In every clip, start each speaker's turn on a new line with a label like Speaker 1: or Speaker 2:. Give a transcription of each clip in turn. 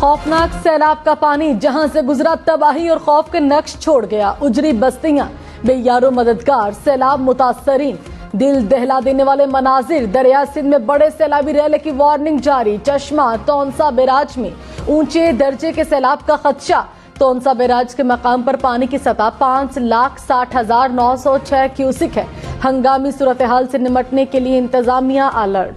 Speaker 1: खौफनाक सैलाब का पानी जहां से गुजरा तबाही और खौफ के नक्श छोड़ गया। उजरी बस्तियां, बेयारो मददगार, सैलाब मुतासरीन, दिल दहला देने वाले मनाजिर। दरिया सिंध में बड़े सैलाबी रैले की वार्निंग जारी। चश्मा तौनसा बैराज में ऊंचे दर्जे के सैलाब का खदशा। तौनसा बैराज के मकाम पर पानी की सतह 5,60,906 क्यूसिक है। हंगामी सूरत हाल से निपटने के लिए इंतजामिया अलर्ट।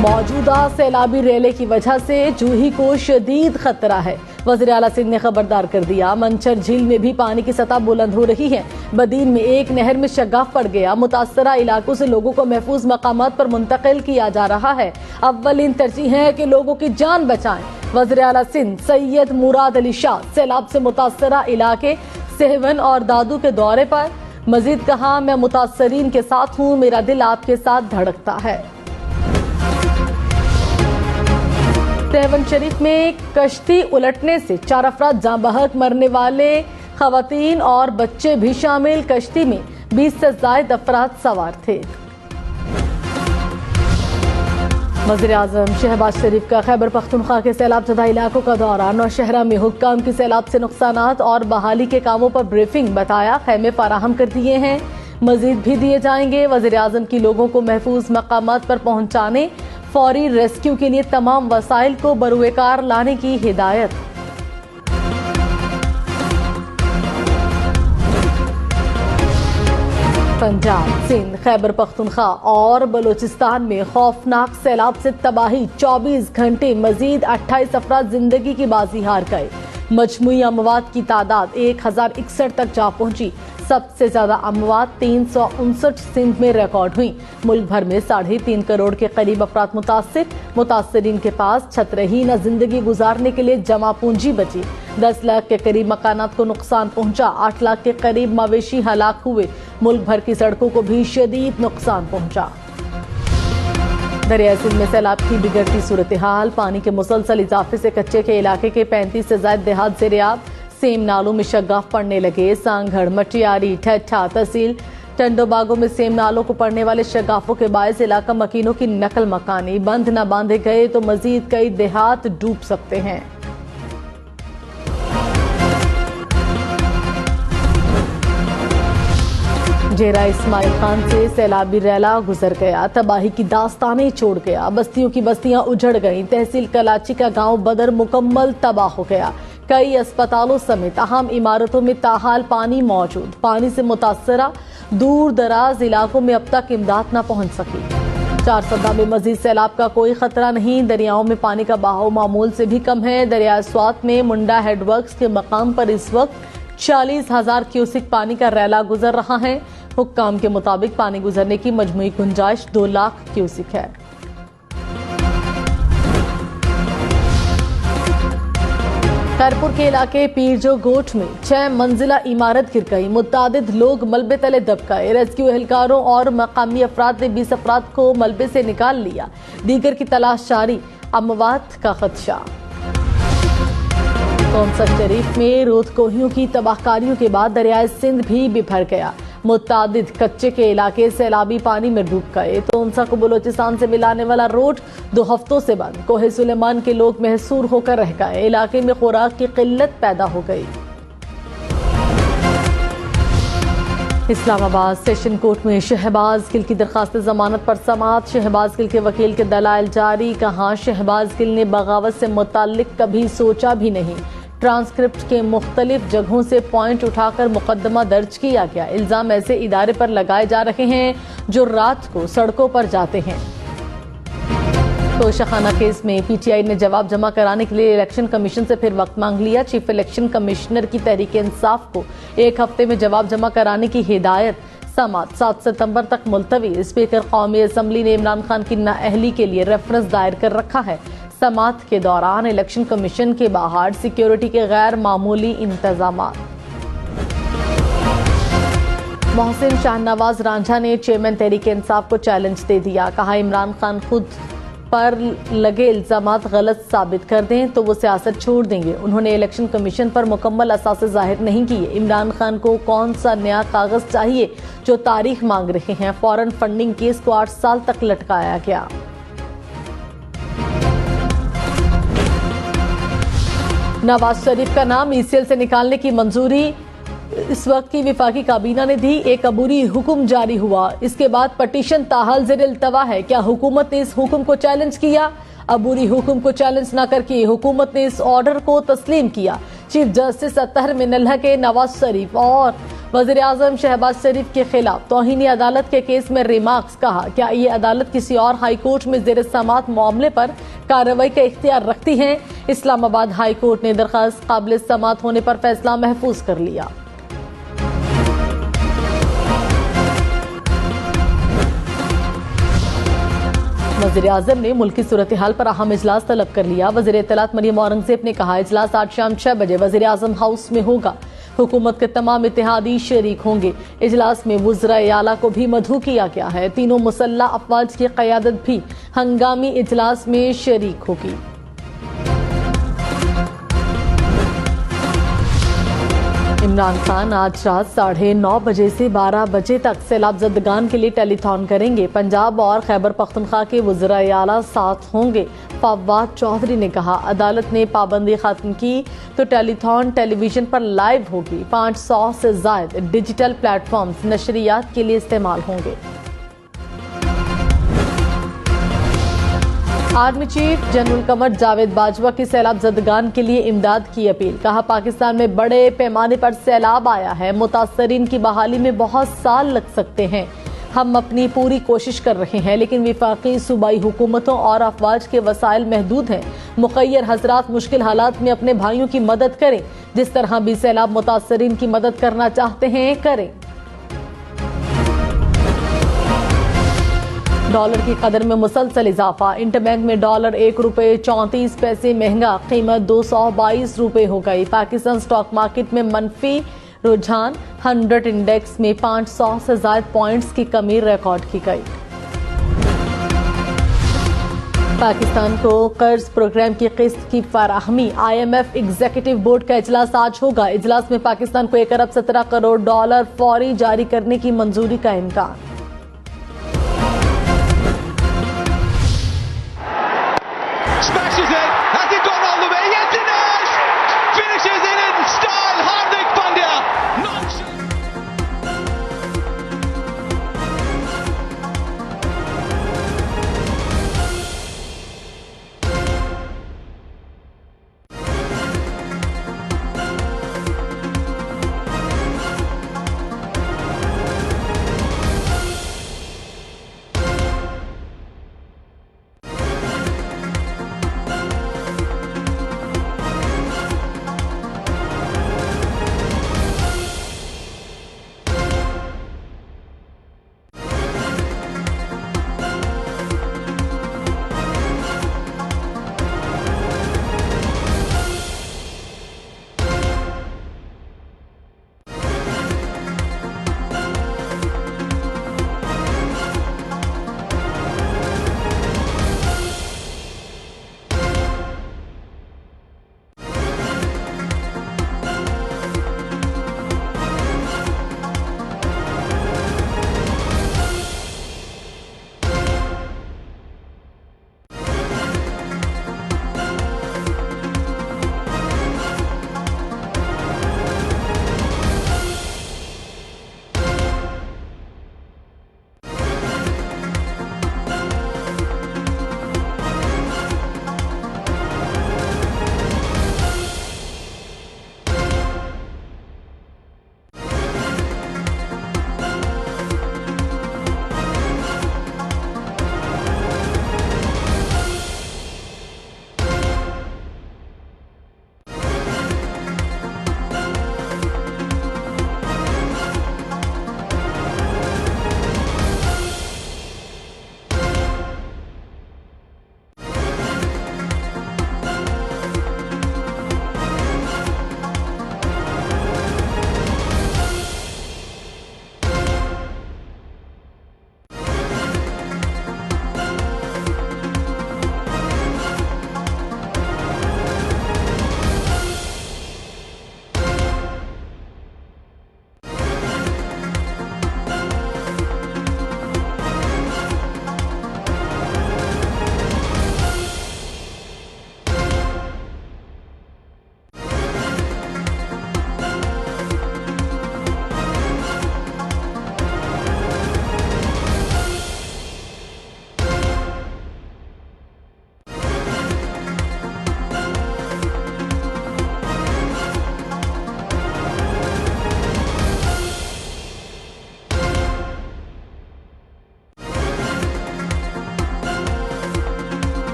Speaker 1: मौजूदा सैलाबी रैले की वजह से जूही को शदीद खतरा है। वज़ीर आला सिंध ने खबरदार कर दिया। मंचर झील में भी पानी की सतह बुलंद हो रही है। बदीन में एक नहर में शगाफ पड़ गया। मुतासरा इलाकों से लोगों को महफूज मकामात पर मुंतकिल किया जा रहा है। अव्वलीन तरजीह है कि लोगों की जान बचाएं। वज़ीर आला सिंध सैयद मुराद अली शाह सैलाब से मुतासरा इलाके सेहवन और दादू के दौरे पर। मजीद कहा, मैं मुतासरीन के साथ हूँ, मेरा दिल आपके साथ धड़कता है। सेहवन शरीफ में कश्ती उलटने से 4 अफराद जाँ बहक, मरने वाले खवातीन और बच्चे भी शामिल। कश्ती में 20 से ज़ायद अफराद सवार थे। वज़ीर आज़म शहबाज शरीफ का खैबर पख्तूनख्वा के सैलाब ज़दा इलाकों का दौरा। नौशहरा में हुक्काम की सैलाब से नुकसानात और बहाली के कामों पर ब्रीफिंग। बताया, खैमे फराहम कर दिए हैं, मजीद भी दिए जाएंगे। वज़ीर आज़म की लोगों को महफूज मकामात पर पहुँचाने, फौरी रेस्क्यू के लिए तमाम वसाइल को बरूएकार लाने की हिदायत। पंजाब, सिंध, खैबर पख्तूनख्वा और बलूचिस्तान में खौफनाक सैलाब से तबाही। 24 घंटे मजीद 28 अफराद जिंदगी की बाजी हार गए। मजमूई अमवात की तादाद 1061 तक जा पहुंची। सबसे ज्यादा अमवात 359 सिंध में रिकॉर्ड हुई। मुल्क भर में 3.5 करोड़ के करीब अफराद मुतासरीन के पास छतरहीन जिंदगी गुजारने के लिए जमा पूंजी बची। 10 लाख के करीब मकानात को नुकसान पहुंचा। 8 लाख के करीब मवेशी हलाक हुए। मुल्क भर की सड़कों को भी शदीद नुकसान पहुंचा। दरिया सिंध में सैलाब की बिगड़ती सूरत हाल। पानी के मुसलसल इजाफे से कच्चे के इलाके के 35 से ज्यादा देहात ज़ेर-ए-आब। सेम नालों में शगाफ पड़ने लगे। सांगढ़, मटियारी, ठट्ठा तहसील टंडोबागो में सेम नालों को पड़ने वाले शगाफों के बायस इलाका मकीनों की नकल मकानी। बंद न बांधे गए तो मजीद कई देहात डूब सकते हैं। जेरा इस्माइल खान से सैलाबी रैला गुजर गया। तबाही की दास्तानें छोड़ गया। बस्तियों की बस्तियां उजड़ गईं। तहसील कलाची का गांव बदर मुकम्मल तबाह हो गया। कई अस्पतालों समेत अहम इमारतों में ताहाल पानी मौजूद। पानी से मुतासरा दूर दराज इलाकों में अब तक इमदाद न पहुंच सकी। 4 सदा में मजीद सैलाब का कोई खतरा नहीं। दरियाओं में पानी का बहाव मामूल से भी कम है। दरिया स्वात में मुंडा हेडवर्क्स के मकाम पर इस वक्त 40,000 क्यूसिक पानी का रैला गुजर रहा है। हुक्काम के मुताबिक पानी गुजरने की मजमूई गुंजाइश 2 लाख क्यूसिक है। खैरपुर के इलाके पीरजो गोट में 6 मंजिला इमारत गिर गई। मुतादिद लोग मलबे तले दब गए। रेस्क्यू एहलकारों और मकामी अफराद ने 20 अफराद को मलबे से निकाल लिया। दीगर की तलाश जारी। अमवात का खदशा। तौनसा शरीफ में रोदकोहियों की तबाहकारियों के बाद दरियाए सिंध भी बिफर गया। मुतादिद कच्चे के इलाके सैलाबी पानी में डूब गए। तौनसा को बलोचिस्तान से मिलाने वाला रोड 2 हफ्तों से बंद। कोहे सुलेमान के लोग महसूर होकर रह गए। इलाके में खुराक की किल्लत पैदा हो गई। इस्लामाबाद सेशन कोर्ट में शहबाज गिल की दरखास्त जमानत पर समाअत। शहबाज गिल के वकील के दलाइल जारी। कहा, शहबाज गिल ने बगावत से मुताल्लिक कभी सोचा भी नहीं। ट्रांसक्रिप्ट के मुख्तलिफ जगहों से पॉइंट उठाकर मुकदमा दर्ज किया गया। इल्जाम ऐसे इदारे पर लगाए जा रहे हैं जो रात को सड़कों पर जाते हैं। तोशाखाना केस में पीटीआई ने जवाब जमा कराने के लिए इलेक्शन कमीशन से फिर वक्त मांग लिया। चीफ इलेक्शन कमिश्नर की तहरीक इंसाफ को 1 हफ्ते में जवाब जमा कराने की हिदायत। समाअत 7 सितंबर तक मुलतवी। स्पीकर कौमी असम्बली ने इमरान खान की नाअहली के लिए रेफरेंस दायर कर रखा है। समाअत के दौरान इलेक्शन कमीशन के बाहर सिक्योरिटी के गैर मामूली इंतजामात। मोहसिन शाहनवाज रांझा ने चेयरमैन तहरीक इंसाफ को चैलेंज दे दिया। कहा, इमरान खान खुद पर लगे इल्जामात गलत साबित कर दें तो वो सियासत छोड़ देंगे। उन्होंने इलेक्शन कमीशन पर मुकम्मल असासे जाहिर नहीं किए। इमरान खान को कौन सा नया कागज चाहिए जो तारीख मांग रहे हैं। फौरन फंडिंग केस को 8 साल तक लटकाया गया। नवाज शरीफ का नाम ईसीएल से निकालने की मंजूरी इस वक्त की विफाकी काबीना ने दी। एक अबूरी हुक्म जारी हुआ, इसके बाद पटिशन ताहाल ज़ेर इल्तवा है। क्या हुकूमत ने इस हुक्म को चैलेंज किया? अबूरी हुक्म को चैलेंज न करके हुकूमत ने इस ऑर्डर को तस्लीम किया। चीफ जस्टिस अत्तहर मिनल्ला के नवाज शरीफ और वज़ीर आज़म शहबाज शरीफ के खिलाफ तौहीन अदालत के केस में रिमार्क्स। कहा, क्या ये अदालत किसी और हाई कोर्ट में ज़ेर समाअत मामले पर कार्रवाई का इख्तियार रखती है? इस्लामाबाद हाई कोर्ट ने दरखास्त काबिल समाअत होने पर फैसला महफूज कर लिया। वज़ीर आज़म ने मुल्की सूरत हाल पर अहम इजलास तलब कर लिया। वज़ीर इत्तलात मरियम औरंगज़ेब ने कहा, इजलास आज शाम 6 बजे वज़ीर आज़म हाउस में होगा। हुकूमत के तमाम इत्तेहादी शरीक होंगे। इजलास में वज़राए आला को भी मदऊ किया गया है। तीनों मुसल्लह अफवाज की क़यादत भी हंगामी इजलास में शरीक होगी। इमरान खान आज रात 9:30 बजे से 12 बजे तक सैलाब ज़दगान के लिए टेलीथॉन करेंगे। पंजाब और खैबर पख्तूनख्वा के वज़राए आला साथ होंगे। फवाद चौधरी ने कहा, अदालत ने पाबंदी खत्म की तो टेलीथॉन टेलीविजन पर लाइव होगी। 500 से ज़ायद डिजिटल प्लेटफॉर्म्स नशरियात के लिए इस्तेमाल होंगे। Army chief general Qamar Javed Bajwa की सैलाब ज़दगान के लिए इमदाद की अपील। कहा, पाकिस्तान में बड़े पैमाने पर सैलाब आया है। मुतासरीन की बहाली में बहुत साल लग सकते हैं। हम अपनी पूरी कोशिश कर रहे हैं, लेकिन विफाकी सूबाई हुकूमतों और अफवाज के वसाइल महदूद हैं। मुखय्यर हजरात मुश्किल हालात में अपने भाइयों की मदद करें। जिस तरह भी सैलाब मुतासरीन की मदद करना चाहते हैं, करें। डॉलर की कदर में मुसलसल इजाफा। इंटरबैंक में डॉलर ₹1.34 महंगा, कीमत 222 रुपए हो गई। पाकिस्तान स्टॉक मार्केट में मनफी रुझान। 100 इंडेक्स में 500 से ज्यादा पॉइंट्स की कमी रिकॉर्ड की गई। पाकिस्तान को कर्ज प्रोग्राम की किस्त की फराहमी। IMF एग्जीक्यूटिव बोर्ड का इजलास आज होगा। इजलास में पाकिस्तान को $1.17 करोड़ फौरी जारी करने की मंजूरी का इम्कान।
Speaker 2: Smashes it. Has it gone all the way? Yes, it has. Finishes it in style. Hardik Pandya.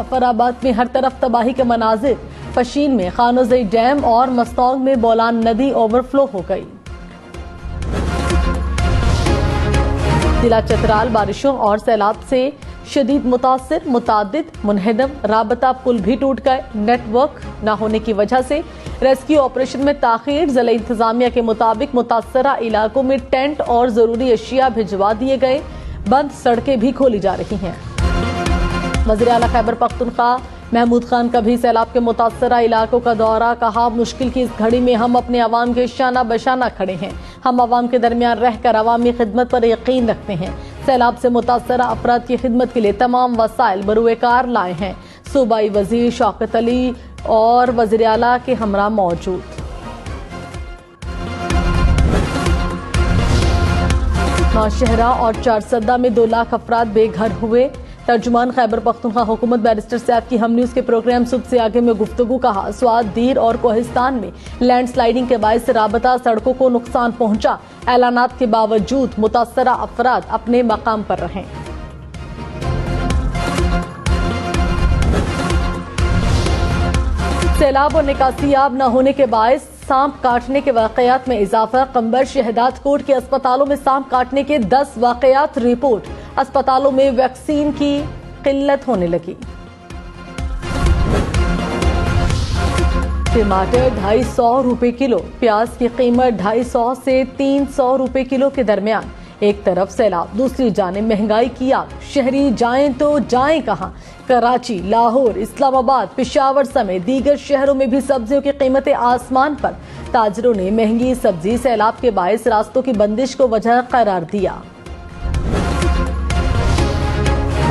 Speaker 1: Jafrabad में हर तरफ तबाही के मनाजिर। पशीन में खानोजई डैम और मस्तौंग में बोलान नदी ओवरफ्लो हो गई। जिला चतराल बारिशों और सैलाब से शदीद मुतासिर, मुतादिद मुनहदम राबता पुल भी टूट गए। नेटवर्क न होने की वजह से रेस्क्यू ऑपरेशन में ताखीर। जिला इंतजामिया के मुताबिक मुतासरा इलाकों में टेंट और जरूरी अशिया भिजवा दिए गए। बंद सड़कें भी खोली जा रही हैं। वज़ीर आला खैबर पख्तूनख्वा महमूद खान का भी सैलाब के मुतासरा इलाकों का दौरा। कहा, मुश्किल की इस घड़ी में हम अपने अवाम के शाना बशाना खड़े हैं। हम अवाम के दरमियान रहकर अवामी खिदमत पर यकीन रखते हैं। सैलाब से मुतासरा अफराद की खिदमत के लिए तमाम वसाइल बरूएकार लाए हैं। सूबाई वजीर शौकत अली और वज़ीर आला के हमरा मौजूद। नौशहरा और चारसद्दा में 2 लाख अफराद बेघर हुए। तर्जुमान खैबर पख्तूनख्वा हुकूमत बैरिस्टर सैफ की हम न्यूज के प्रोग्राम सुबह से आगे में गुफ्तगू। कहा, स्वात दीर और कोहिस्तान में लैंडस्लाइडिंग के बायस राबता सड़कों को नुकसान पहुंचा। ऐलानात के बावजूद मुतासरा अफराद अपने मकाम पर रहें। सैलाब और निकासियाब न होने के बायस सांप काटने के वाकयात में इजाफा। कंबर शहदाद कोट के अस्पतालों में सांप काटने के 10 वाकयात रिपोर्ट। अस्पतालों में वैक्सीन की किल्लत होने लगी। टमाटर 250 रुपए किलो, प्याज की कीमत 250 से 300 रुपए किलो के दरमियान। एक तरफ सैलाब, दूसरी जाने महंगाई की आग। शहरी जाएं तो जाएं कहां? कराची, लाहौर, इस्लामाबाद, पेशावर समेत दीगर शहरों में भी सब्जियों की कीमतें आसमान पर। ताजरों ने महंगी सब्जी सैलाब के बायस रास्तों की बंदिश को वजह करार दिया।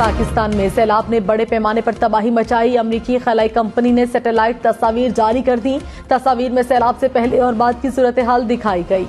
Speaker 1: पाकिस्तान में सैलाब ने बड़े पैमाने पर तबाही मचाई। अमरीकी खलाई कंपनी ने सैटेलाइट तस्वीर जारी कर दी। तस्वीर में सैलाब से पहले और बाद की सूरत हाल दिखाई गई।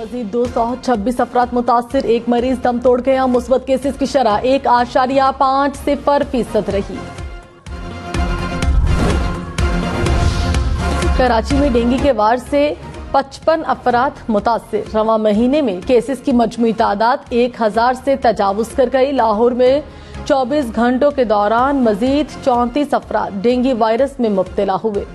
Speaker 1: मजीद 226 अफराद मुतासिर, एक मरीज दम तोड़ गया। मुस्बत केसेस की शरह 1.50% रही। कराची में डेंगू के वार से 55 अफराद मुतासिर, रवा महीने में केसेस की मजमूई तादाद 1000 से तजावुज कर गई। लाहौर में 24 घंटों के दौरान मजीद 34 अफराद डेंगू वायरस में मुब्तला हुए।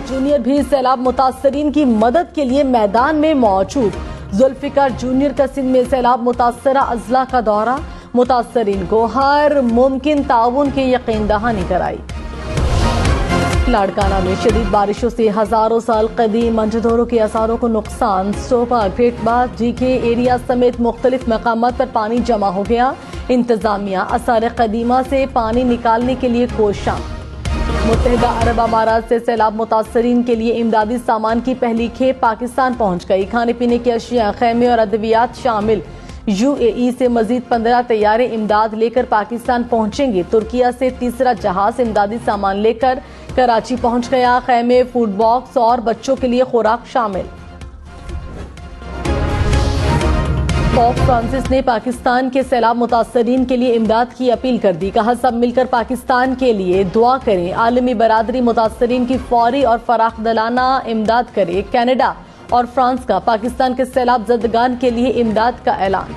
Speaker 1: जूनियर भी सैलाब मुतासरीन की मदद के लिए मैदान में मौजूद। जुल्फिकार जूनियर का सिंध में सैलाब मुतासरा अजला का दौरा, मुतासरीन को हर मुमकिन ताउन की यकीन दहानी कराई। लाड़काना में शदीद बारिशों से हजारों साल कदीम मंजदोरों के आसारों को नुकसान। सोपा, ग्रेटबाद, जीके एरिया समेत मुख्तलिफ मकामात पर पानी जमा हो गया। इंतजामिया आसार कदीमा से पानी निकालने के लिए कोशां। मुत्तहिदा अरब अमारात से सैलाब मुतासरीन के लिए इमदादी सामान की पहली खेप पाकिस्तान पहुंच गई। खाने पीने की अशिया, खैमे और अद्वियात शामिल। यूएई से मजीद 15 तैयारे इमदाद लेकर पाकिस्तान पहुंचेंगे। तुर्किया से तीसरा जहाज इमदादी सामान लेकर कराची पहुंच गया। खैमे, फूड बॉक्स और बच्चों के लिए खुराक शामिल। पोप फ्रांसिस ने पाकिस्तान के सैलाब मुतासरीन के लिए इमदाद की अपील कर दी। कहा, सब मिलकर पाकिस्तान के लिए दुआ करें। आलमी बरादरी मुतासरीन की फौरी और फराखदिलाना इमदाद करे। कनाडा और फ्रांस का पाकिस्तान के सैलाब ज़दगान के लिए इमदाद का ऐलान।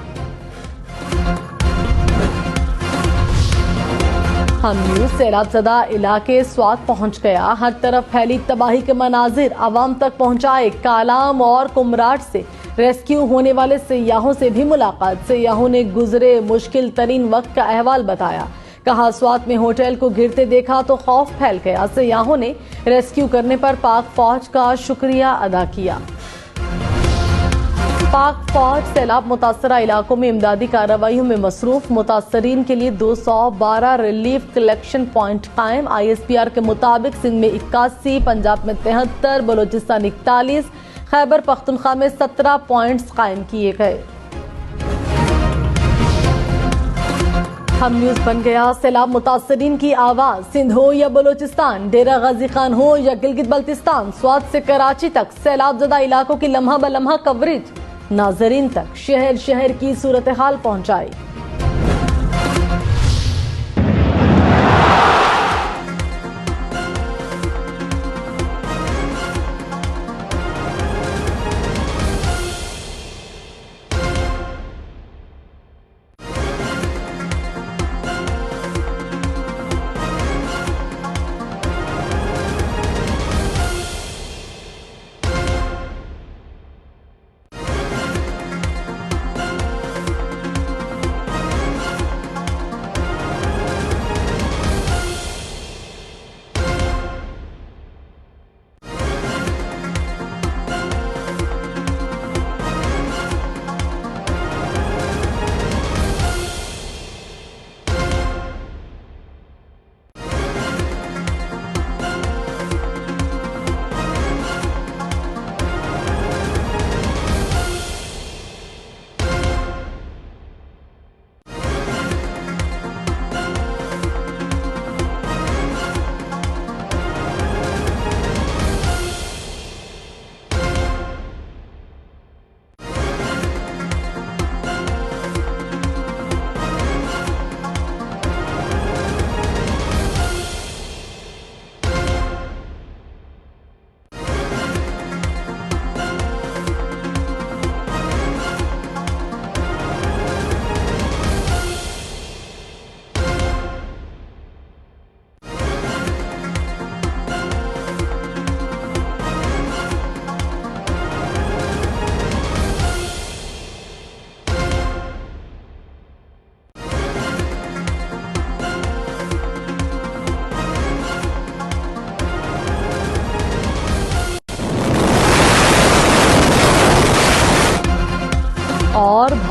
Speaker 1: हम न्यूज सैलाब ज़दा इलाके स्वात पहुंच गया। हर तरफ फैली तबाही के मनाजिर आवाम तक पहुंचाए। कालाम और कुमराट से रेस्क्यू होने वाले सयाहों से भी मुलाकात। सयाहों ने गुजरे मुश्किल तरीन वक्त का अहवाल बताया। कहा, स्वात में होटल को गिरते देखा तो खौफ फैल गया। सयाहों ने रेस्क्यू करने पर पाक फौज का शुक्रिया अदा किया। पाक फौज सैलाब मुतासरा इलाकों में इमदादी कार्रवाइयों में मसरूफ। मुतासरीन के लिए 212 रिलीफ कलेक्शन पॉइंट कायम। ISPR के मुताबिक सिंध में 81, पंजाब में 73, बलोचिस्तान 41, खैबर पख्तूनख्वा में 17 पॉइंट्स कायम किए गए। हम न्यूज बन गया सैलाब मुतासरीन की आवाज। सिंध हो या बलोचिस्तान, डेरा गाजी खान हो या गिलगित बल्तिस्तान, स्वात से कराची तक सैलाब ज़दा इलाकों की लम्हा ब लम्हा कवरेज नाजरीन तक शहर शहर की सूरत हाल पहुंचाई।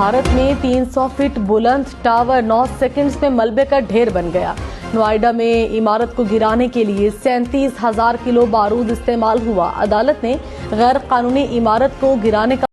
Speaker 1: भारत में 300 फीट बुलंद टावर 9 सेकंड्स में मलबे का ढेर बन गया। नोएडा में इमारत को गिराने के लिए 37,000 किलो बारूद इस्तेमाल हुआ। अदालत ने गैर कानूनी इमारत को गिराने का